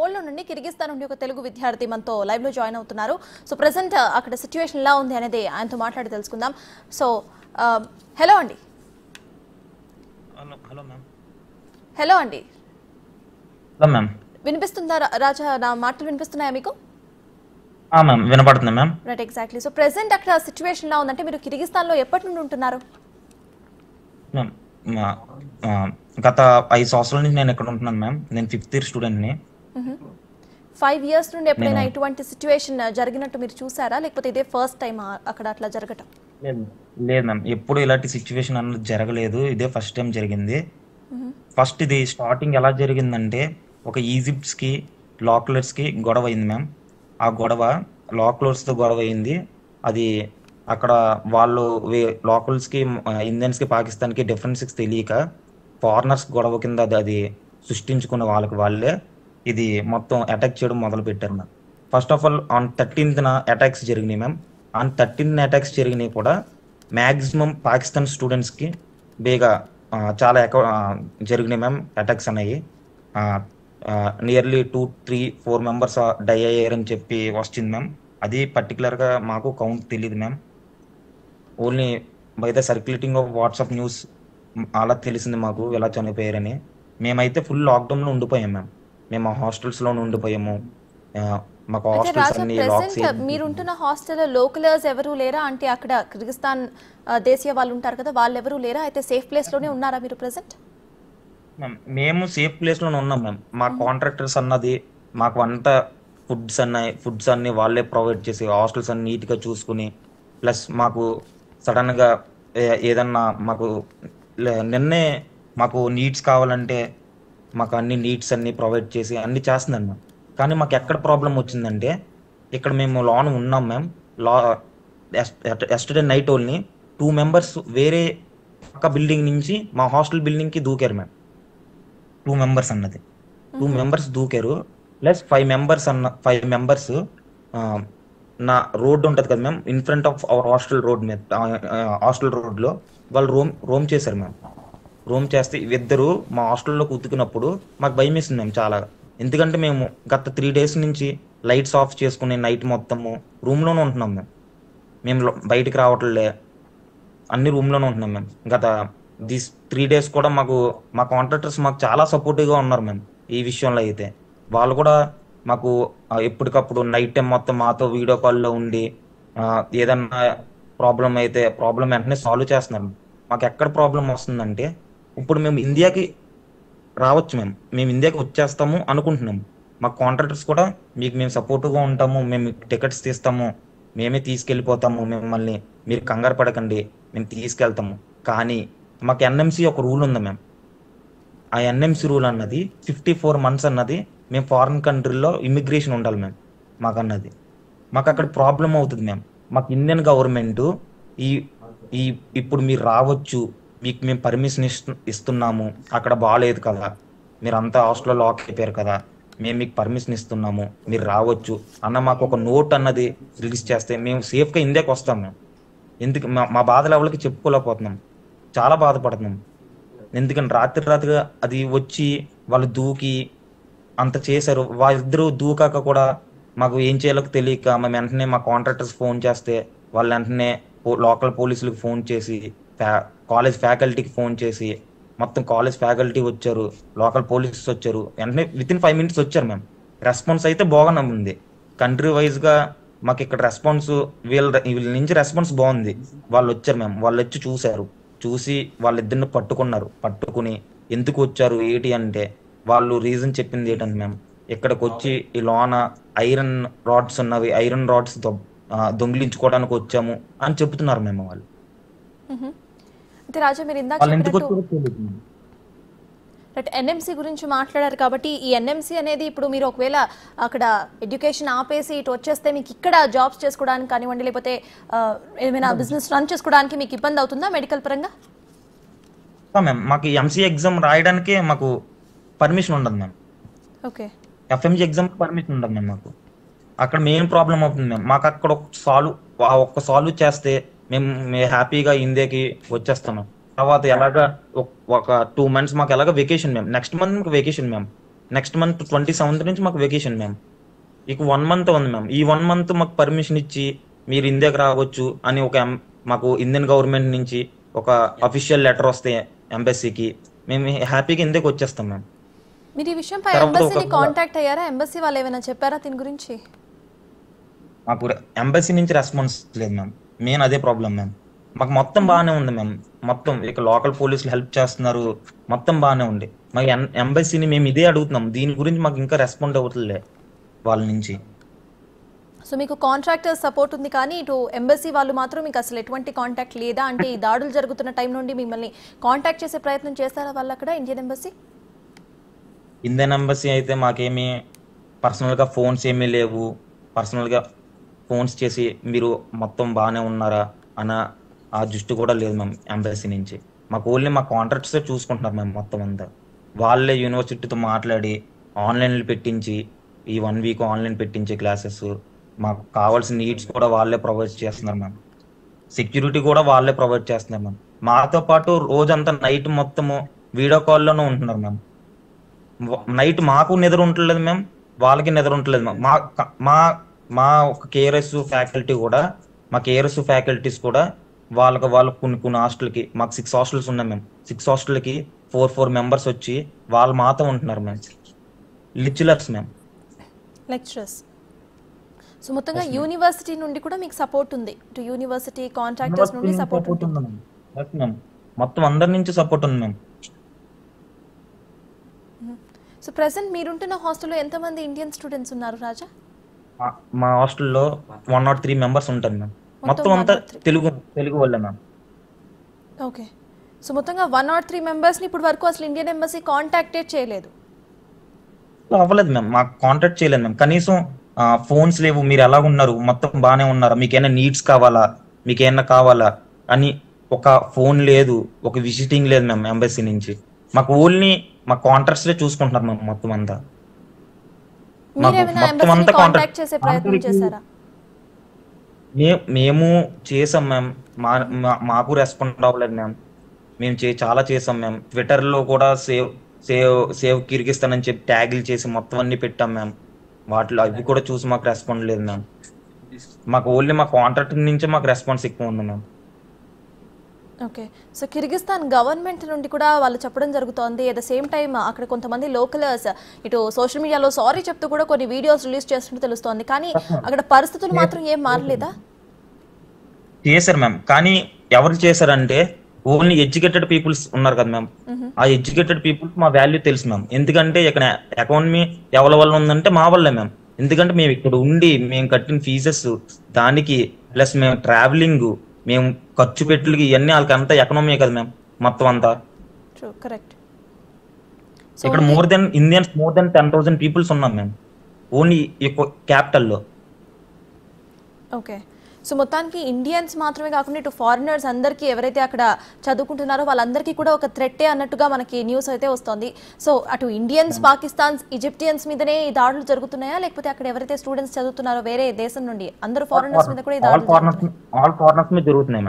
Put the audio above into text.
Hold నుండి కిర్గిస్తాన్ నుండి ఒక తెలుగు విద్యార్థి మనతో లైవ్ లో జాయిన్ అవుతున్నారు. సో ప్రెసెంట్ అక్కడ సిచ్యువేషన్ ఎలా ఉంది అనేది ఆయనతో మాట్లాడి తెలుసుకుందాం. సో హలో అండి. Hello ma'am. హలో అండి. Hello ma'am. వినిపిస్తుందా రాజా? నా మాటలు వినిపిస్తున్నాయా మీకు? మ్యామ్ వినపడుతుంది ma'am. Right, exactly. So present అక్కడ సిచ్యువేషన్ ఎలా ఉందంటే మీరు కిర్గిస్తాన్ లో ఎప్పటి నుండి ఉంటున్నారు? మ్యామ్ గత 5 సంవత్సరాల నుంచి నేను ఇక్కడ ఉంటున్నాను మ్యామ్. నేను 5th ఇయర్ స్టూడెంట్ని. 5 years నుండి ఎప్పుడైనా ఇటువంటి సిచ్యువేషన్ జరిగినట్టు మీరు చూసారా, లేకపోతే ఇదే ఫస్ట్ టైం అక్కడ అట్లా జరగటం? లేదు మ్యామ్, ఎప్పుడు ఇలాంటి సిచ్యువేషన్ అన్నది జరగలేదు. ఇదే ఫస్ట్ టైం జరిగింది. ఫస్ట్ ఇది స్టార్టింగ్ ఎలా జరిగిందంటే ఒక ఈజిప్ట్స్కి లాక్లర్స్కి గొడవ అయింది మ్యామ్. ఆ గొడవ లాక్లర్స్తో గొడవ అయింది. అది అక్కడ వాళ్ళు లోకల్స్కి ఇండియన్స్కి పాకిస్తాన్కి డిఫరెన్సెస్ తెలియక ఫారినర్స్ గొడవ కింద అది సృష్టించుకున్న వాళ్ళే ఇది మొత్తం అటాక్ చేయడం మొదలు పెట్టారు ma'am. First of all on 13th attacks జరిగినాయి మ్యామ్. ఆన్ 13 అటాక్స్ జరిగినాయి కూడా మ్యాక్సిమం పాకిస్తాన్ స్టూడెంట్స్కి బేగా చాలా జరిగినాయి మ్యామ్. అటాక్స్ అనేవి నియర్లీ 2-3-4 మెంబర్స్ డై అయ్యారని చెప్పి వచ్చింది మ్యామ్. అది పర్టికులర్గా మాకు కౌంట్ తెలియదు ma'am. Only by the circulating of WhatsApp news అలా తెలిసింది మాకు ఎలా చనిపోయారని. మేమైతే ఫుల్ లాక్డౌన్లో ఉండిపోయాం మ్యామ్. మేము హాస్టల్స్లోనే ఉండిపోయాము. మాకు హాస్టల్స్ అన్ని లాక్స్. మీరుంటున్న హాస్టల్ లోకలర్స్ ఎవరు లేరా అంటే? అక్కడ కిర్గిస్తాన్ దేశీయ వాళ్ళు ఉంటారు కదా, వాళ్ళు ఎవరు లేరా? అయితే సేఫ్ ప్లేస్ లోనే ఉన్నారా మీరు ప్రెసెంట్? మేము సేఫ్ ప్లేస్ లోనే ఉన్నాం మ్యామ్. మా కాంట్రాక్టర్స్ అన్నది మాకు అంతా ఫుడ్స్ అన్ని వాళ్ళే ప్రొవైడ్ చేసి హాస్టల్స్ అన్ని నీట్ గా చూసుకుని, ప్లస్ మాకు సడన్ గా ఏదన్నా మాకు నిన్నే మాకు నీడ్స్ కావాలంటే మాకు అన్ని నీడ్స్ అన్ని ప్రొవైడ్ చేసి అన్ని చేస్తున్నాం మ్యామ్. కానీ మాకు ఎక్కడ ప్రాబ్లం వచ్చిందంటే ఇక్కడ మేము లోన్ ఉన్నాం ma'am. Yesterday night only 2 members వేరే పక్క బిల్డింగ్ నుంచి మా హాస్టల్ బిల్డింగ్ కి దూకారు మ్యామ్. 2 members అన్నది 2 members దూకారు. ప్లస్ 5 members నా రోడ్ ఉంటుంది కదా ma'am, in front of our hostel road మీద, హాస్టల్ రోడ్లో వాళ్ళు రోమ్ చేశారు మ్యామ్. రోమ్ చేస్తే ఇద్దరు మా హాస్టల్లో కూతుకున్నప్పుడు మాకు భయం వేసింది మ్యామ్ చాలా. ఎందుకంటే మేము గత 3 days నుంచి లైట్స్ ఆఫ్ చేసుకుని నైట్ మొత్తము రూమ్లోనే ఉంటున్నాం మ్యామ్. మేము బయటికి రావట్లే, అన్ని రూమ్లోనే ఉంటున్నాం మ్యామ్. గత 3 days కూడా మా కాంట్రాక్టర్స్ మాకు చాలా సపోర్టివ్గా ఉన్నారు మ్యామ్. ఈ విషయంలో అయితే వాళ్ళు కూడా మాకు ఎప్పటికప్పుడు నైట్ టైం మొత్తం మాతో వీడియో కాల్లో ఉండి ఏదన్నా ప్రాబ్లం అయితే ప్రాబ్లం వెంటనే సాల్వ్ చేస్తున్నారు. మాకు ఎక్కడ ప్రాబ్లం వస్తుందంటే ఇప్పుడు మేము ఇండియాకి రావచ్చు మ్యామ్, మేము ఇండియాకి వచ్చేస్తాము అనుకుంటున్నాము. మా కాంట్రాక్టర్స్ కూడా మేము సపోర్టివ్గా ఉంటాము, మేము టికెట్స్ తీస్తాము, మేమే తీసుకెళ్ళిపోతాము మిమ్మల్ని, మీరు కంగారు పడకండి, మేము తీసుకెళ్తాము. కానీ మాకు ఎన్ఎంసి ఒక రూల్ ఉంది మ్యామ్. ఆ ఎన్ఎంసి రూల్ అన్నది 54 months అన్నది మేము ఫారిన్ కంట్రీలో ఇమిగ్రేషన్ ఉండాలి మ్యామ్. మాకు అక్కడ ప్రాబ్లం అవుతుంది మ్యామ్. మాకు ఇండియన్ గవర్నమెంట్ ఇప్పుడు మీరు రావచ్చు, మీకు మేము పర్మిషన్ ఇస్తున్నాము, అక్కడ బాగాలేదు కదా, మీరు అంతా హాస్టల్లో లాక్ అయిపోయారు కదా, మేము మీకు పర్మిషన్ ఇస్తున్నాము, మీరు రావచ్చు అన్న మాకు ఒక నోట్ అన్నది రిలీజ్ చేస్తే మేము సేఫ్గా ఇండియాకి వస్తాం మేము. ఎందుకు మా బాధలు ఎవరికి చెప్పుకోలేకపోతున్నాం, చాలా బాధపడుతున్నాం. ఎందుకంటే రాత్రిగా అది వచ్చి వాళ్ళు దూకి అంత చేశారు. వాళ్ళిద్దరూ దూకాక కూడా మాకు ఏం చేయాలో తెలియక మేము వెంటనే మా కాంట్రాక్టర్స్ ఫోన్ చేస్తే వాళ్ళు వెంటనే లోకల్ పోలీసులకు ఫోన్ చేసి, కాలేజ్ ఫ్యాకల్టీకి ఫోన్ చేసి, మొత్తం కాలేజ్ ఫ్యాకల్టీ వచ్చారు, లోకల్ పోలీసెస్ వచ్చారు, వెంటనే వితిన్ 5 minutes వచ్చారు మ్యామ్. రెస్పాన్స్ అయితే బాగానే ఉంది. కంట్రీ వైజ్గా మాకు ఇక్కడ రెస్పాన్స్ వీళ్ళ నుంచి రెస్పాన్స్ బాగుంది. వాళ్ళు వచ్చారు మ్యామ్, వాళ్ళు వచ్చి చూసి వాళ్ళిద్దరిని పట్టుకుని ఎందుకు వచ్చారు ఏంటి అంటే వాళ్ళు రీజన్ చెప్పింది ఏంటంటే మ్యామ్, ఇక్కడికి వచ్చి ఈ లోన ఐరన్ రాడ్స్ ఉన్నవి, ఐరన్ రాడ్స్ దొంగిలించుకోవడానికి వచ్చాము అని చెప్తున్నారు మేము వాళ్ళు. అంటే రాజా, మీరు ఇందాక ఎన్ఎంసీ గురించి మాట్లాడారు కాబట్టి ఈ ఎన్ఎంసీ అనేది ఇప్పుడు మీరు ఒకవేళ అక్కడ ఎడ్యుకేషన్ ఆపేసి ఇటు వచ్చేస్తే మీకు ఇక్కడ జాబ్స్ చేసుకోవడానికి కానివ్వండి, లేకపోతే ఏమైనా బిజినెస్ రన్ చేసుకోవడానికి మీకు ఇబ్బంది అవుతుందా మెడికల్ పరంగా? మ్యామ్ మాకు ఎంసీ ఎగ్జామ్ రాయడానికి మాకు పర్మిషన్ ఉండదు ma'am. Okay. FMG exam permission ఉండదు మ్యామ్. మాకు అక్కడ మెయిన్ ప్రాబ్లం అవుతుంది మ్యామ్. మాకు అక్కడ ఒక్క సాల్వ్ చేస్తే మేము హ్యాపీగా ఇండియాకి వచ్చేస్తాం. తర్వాత ఎలాగా ఒక 2 months మాకు ఎలాగ వెకేషన్ మ్యామ్. నెక్స్ట్ మంత్ మాకు vacation ma'am. Next month 27th నుంచి మాకు వెకేషన్ మ్యామ్. ఇక 1 మంత్ ఉంది మ్యామ్. ఈ 1 మంత్ మాకు పర్మిషన్ ఇచ్చి మీరు ఇండియాకి రావచ్చు అని మాకు ఇండియన్ గవర్నమెంట్ నుంచి ఒక అఫీషియల్ లెటర్ వస్తే ఎంబసీకి మేము హ్యాపీగా ఇండియాకి వచ్చేస్తాం మ్యామ్. మీరు ఈ విషయంపై తర్వాత ఎంబసీని ఒకవేళ కాంటాక్ట్ అయ్యారా? ఎంబసీ వాళ్ళు ఏమైనా చెప్పారా దీని గురించి? మాకు ఎంబసీ నుంచి రెస్పాన్స్ లేదు మ్యామ్. మెయిన్ అదే ప్రాబ్లం మ్యామ్. మాకు మొత్తం బాగానే ఉంది మ్యామ్. మొత్తం ఇక లోకల్ పోలీసులు హెల్ప్ చేస్తున్నారు, మొత్తం బాగానే ఉంది. మాకు ఎంబసీని మేము ఇదే అడుగుతున్నాం, దీని గురించి మాకు ఇంకా రెస్పాండ్ అవుతుందిలే వాళ్ళ నుంచి. సో మీకు కాంట్రాక్టర్ సపోర్ట్ ఉంది కానీ ఇటు ఎంబసీ వాళ్ళు మాత్రం మీకు అసలు ఎటువంటి కాంటాక్ట్ లేదా? అంటే ఈ దాడులు జరుగుతున్న టైం నుండి మిమ్మల్ని కాంటాక్ట్ చేసే ప్రయత్నం చేస్తారా వాళ్ళు అక్కడ ఇండియన్ ఎంబసీ? ఇండియన్ ఎంబసీ అయితే మాకేమీ పర్సనల్గా ఫోన్స్ ఏమీ లేవు. పర్సనల్గా ఫోన్స్ చేసి మీరు మొత్తం బాగానే ఉన్నారా అన్న ఆ దృష్టి కూడా లేదు మ్యామ్ ఎంబసీ నుంచి. మాకు ఓన్లీ మా కాంట్రాక్ట్సే చూసుకుంటున్నారు మ్యామ్ మొత్తం అంతా. వాళ్ళే యూనివర్సిటీతో మాట్లాడి ఆన్లైన్లో పెట్టించి ఈ 1 వీక్ ఆన్లైన్ పెట్టించే క్లాసెస్, మాకు కావాల్సిన నీడ్స్ కూడా వాళ్ళే ప్రొవైడ్ చేస్తున్నారు మ్యామ్. సెక్యూరిటీ కూడా వాళ్ళే ప్రొవైడ్ చేస్తున్నారు మ్యామ్. మాతో పాటు రోజంతా నైట్ మొత్తము వీడియో కాల్లోనే ఉంటున్నారు మ్యామ్. నైట్ మాకు నిద్ర ఉండలేదు మ్యామ్, వాళ్ళకి నిద్ర ఉండలేదు మ్యామ్. మా మా ఒక కేఆర్ఎస్ ఫ్యాకల్టీ కూడా, మా కేఆర్ఎస్ ఫ్యాకల్టీస్ కూడా వాళ్ళకి కొన్ని హాస్టల్కి, మాకు 6 హాస్టల్స్ ఉన్నాయి మ్యామ్. 6 హాస్టల్కి 4 మెంబర్స్ వచ్చి వాళ్ళు మాతో ఉంటున్నారు ma'am. Lecturers ma'am. Lecturers. So మొత్తంగా యూనివర్సిటీ నుండి కూడా మీకు సపోర్ట్ ఉంది, ఇటు యూనివర్సిటీ కాంట్రాక్టర్స్ నుండి సపోర్ట్ ఉంది మ్యామ్. మొత్తం అందరి నుంచి సపోర్ట్ ఉంది మ్యామ్. సో ప్రెసెంట్ మీరుంటున్న హాస్టల్లో ఎంతమంది ఇండియన్ స్టూడెంట్స్ ఉన్నారు రాజా? మా హాస్టల్లో 103 మెంబర్స్ ఉంటారు మ్యామ్. మొత్తం అంతా తెలుగు వాళ్ళే మ్యామ్. ఓకే. సో మొత్తంగా 103 మెంబర్స్ని ఇప్పుడు వరకు అసలు ఇండియన్ ఎంబసీ కాంటాక్టే చేయలేదు? అవ్వలేదు మ్యామ్, మాకు కాంటాక్ట్ చేయలేదు మ్యామ్. కనీసం ఫోన్స్ లేవు, మీరు ఎలా ఉన్నారు, మొత్తం బాగానే ఉన్నారా, మీకు ఏమైనా నీడ్స్ కావాలా, మీకు ఏమైనా కావాలా అని ఒక ఫోన్ లేదు, ఒక విజిటింగ్ లేదు మ్యామ్ ఎంబసీ నుంచి. మాకు ఓన్లీ మా కాంట్రాక్ట్స్ చూసుకుంటున్నారు మ్యామ్ మొత్తం అంతా. మొత్తం అంతా కాంటాక్ట్ చేసే ప్రయత్నం చేశారా? మేము చేసాం మ్యామ్. మాకు రెస్పాండ్ అవ్వలేదు మ్యామ్. మేము చాలా చేసాం మ్యామ్. ట్విట్టర్లో కూడా సేవ్ కిర్గిస్తాన్ అని చెప్పి ట్యాగులు చేసి మొత్తం అన్ని పెట్టాం మ్యామ్. వాటిలో అవి కూడా చూసి మాకు రెస్పాండ్ లేదు మ్యామ్. మాకు ఓన్లీ మా కాంట్రాక్ట్ నుంచే మాకు రెస్పాన్స్ ఎక్కువ ఉంది ma'am. Okay. So Kyrgyzstan government నుండి కూడా వాళ్ళు చెప్పడం జరుగుతోంది. అట్ ద సేమ్ టైం అక్కడ కొంతమంది లోకల్స్ ఇటు సోషల్ మీడియాలో సారీ చెప్తూ కూడా కొన్ని వీడియోస్ రిలీజ్ చేస్తున్నట్టు తెలుస్తోంది. కానీ అక్కడ పరిస్థితులు మాత్రం ఏం మారలేదా? చేశారు మ్యామ్. కానీ ఎవరు చేశారంటే ఓన్లీ ఎడ్యుకేటెడ్ పీపుల్స్ ఉన్నారు కదా మ్యామ్. ఆ ఎడ్యుకేటెడ్ పీపుల్స్ మా వాల్యూ తెలుసు మ్యామ్. ఎందుకంటే ఇక్కడ ఎకానమీ ఎవరి వల్ల ఉందంటే మా వల్లే మ్యామ్. ఎందుకంటే మేము ఇక్కడ ఉండి మేము కట్టిన ఫీజెస్ దానికి ప్లస్ మేము ట్రావెలింగ్, మేము ఖర్చు పెట్టులకి ఇవన్నీ వాళ్ళకి అంతా ఎకనామీ కదా మ్యామ్ మొత్తం అంతా. కరెక్ట్. ఇక్కడ మోర్ దెన్ 10,000 పీపుల్స్ ఉన్నాం మ్యామ్ ఓన్లీ క్యాపిటల్లో. ఓకే. సో మొత్తానికి ఇండియన్స్ మాత్రమే కాకుండా ఇటు ఫారినర్స్ అందరికీ ఎవరైతే అక్కడ చదువుకుంటున్నారో వాళ్ళందరికీ కూడా ఒక థ్రెట్టే అన్నట్టుగా మనకి న్యూస్ అయితే వస్తుంది. సో అటు ఇండియన్స్, పాకిస్తాన్స్, ఈజిప్టియన్స్ మీదనే ఈ దాడులు జరుగుతున్నాయా, లేకపోతే అక్కడ ఎవరైతే స్టూడెంట్స్ చదువుతున్నారో వేరే దేశం నుండి అందరూ ఫారినర్స్ మీద కూడా ఈ దాడులు ఆల్ ఫారినర్స్ మీద జరుగుతున్నాయి మ్యామ్.